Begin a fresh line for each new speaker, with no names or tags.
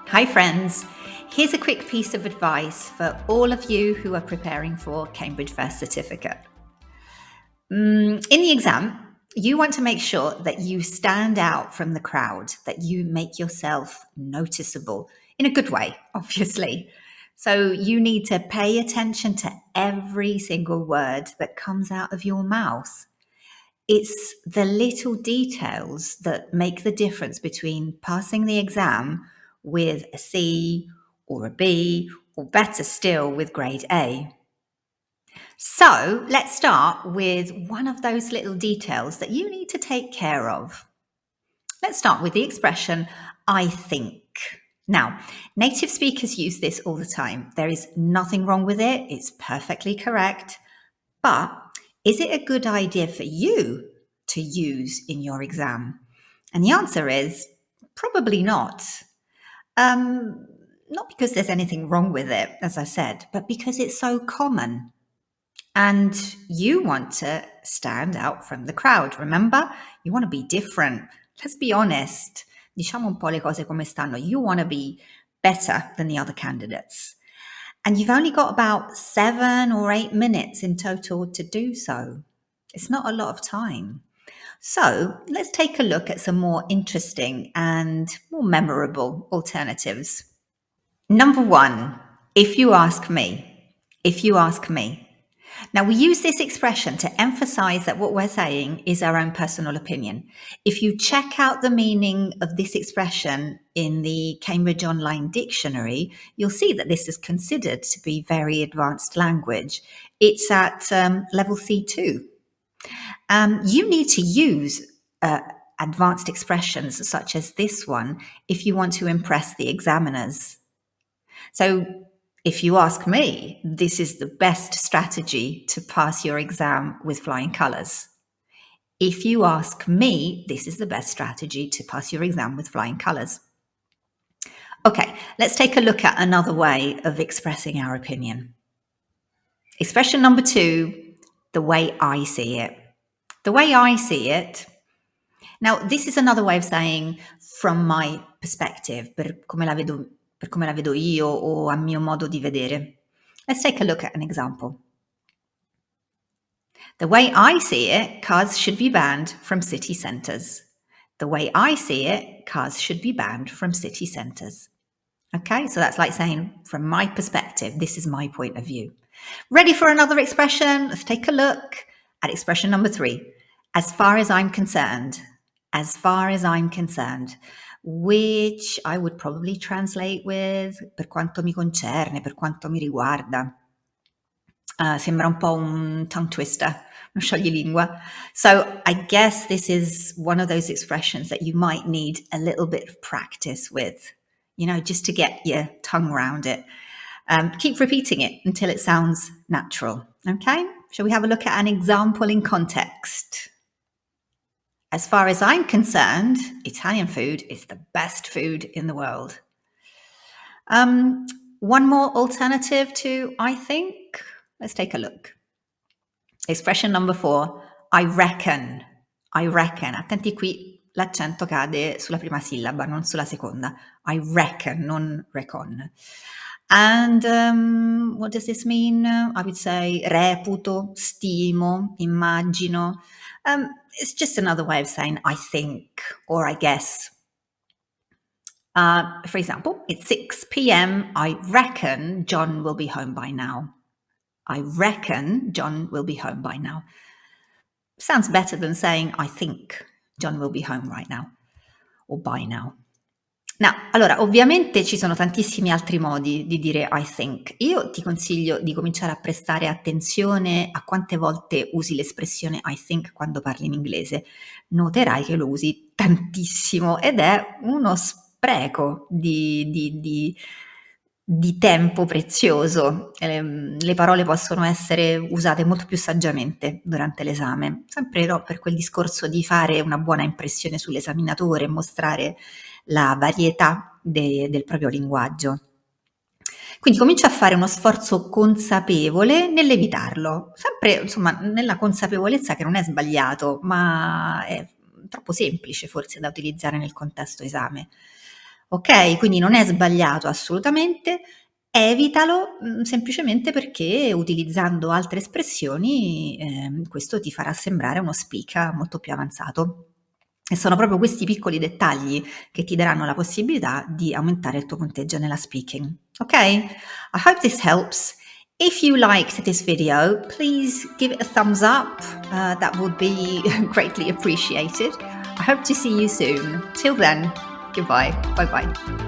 Hi friends, here's a quick piece of advice for all of you who are preparing for Cambridge First Certificate. In the exam, you want to make sure that you stand out from the crowd, that you make yourself noticeable in a good way, obviously. So you need to pay attention to every single word that comes out of your mouth. It's the little details that make the difference between passing the exam with a C or a B, or better still, with grade A. So let's start with one of those little details that you need to take care of. Let's start with the expression, I think. Now, native speakers use this all the time. There is nothing wrong with it. It's perfectly correct. But is it a good idea for you to use in your exam? And the answer is probably not. Not because there's anything wrong with it, as I said, but because it's so common. And you want to stand out from the crowd. Remember, you want to be different. Let's be honest. Diciamo un po' le cose come stanno. You want to be better than the other candidates. And you've only got about 7 or 8 minutes in total to do so. It's not a lot of time. So let's take a look at some more interesting and more memorable alternatives. Number 1, if you ask me. If you ask me. Now, we use this expression to emphasize that what we're saying is our own personal opinion. If you check out the meaning of this expression in the Cambridge Online Dictionary, you'll see that this is considered to be very advanced language. It's at level C2. You need to use advanced expressions such as this one if you want to impress the examiners. So, if you ask me, this is the best strategy to pass your exam with flying colours. If you ask me, this is the best strategy to pass your exam with flying colours. Okay, let's take a look at another way of expressing our opinion. Expression number 2, the way I see it. The way I see it. Now, this is another way of saying from my perspective, per come la vedo io o a mio modo di vedere. Let's take a look at an example. The way I see it, cars should be banned from city centres. The way I see it, cars should be banned from city centres. Okay, so that's like saying, from my perspective, this is my point of view. Ready for another expression? Let's take a look at expression number 3. As far as I'm concerned. As far as I'm concerned. Which I would probably translate with per quanto mi concerne, per quanto mi riguarda. Sembra un po' un tongue twister, uno scioglilingua. So I guess this is one of those expressions that you might need a little bit of practice with, just to get your tongue around it. Keep repeating it until it sounds natural. Okay? Shall we have a look at an example in context? As far as I'm concerned, Italian food is the best food in the world. One more alternative to I think. Let's take a look. Expression number 4, I reckon. I reckon. Attenti qui, l'accento cade sulla prima sillaba, non sulla seconda. I reckon, non reckon. And what does this mean? I would say reputo, stimo, immagino. It's just another way of saying I think or I guess. For example, it's 6 p.m. I reckon John will be home by now. I reckon John will be home by now. Sounds better than saying I think John will be home right now or by now. No, allora, ovviamente ci sono tantissimi altri modi di dire I think. Io ti consiglio di cominciare a prestare attenzione a quante volte usi l'espressione I think quando parli in inglese. Noterai che lo usi tantissimo ed è uno spreco di tempo prezioso. Le parole possono essere usate molto più saggiamente durante l'esame, sempre però per quel discorso di fare una buona impressione sull'esaminatore e mostrare la varietà del proprio linguaggio. Quindi comincia a fare uno sforzo consapevole nell'evitarlo, sempre insomma nella consapevolezza che non è sbagliato, ma è troppo semplice forse da utilizzare nel contesto esame. Ok? Quindi non è sbagliato assolutamente, evitalo semplicemente perché utilizzando altre espressioni questo ti farà sembrare uno speaker molto più avanzato. E sono proprio questi piccoli dettagli che ti daranno la possibilità di aumentare il tuo punteggio nella speaking. Ok? I hope this helps. If you liked this video, please give it a thumbs up. That would be greatly appreciated. I hope to see you soon. Till then, goodbye. Bye bye.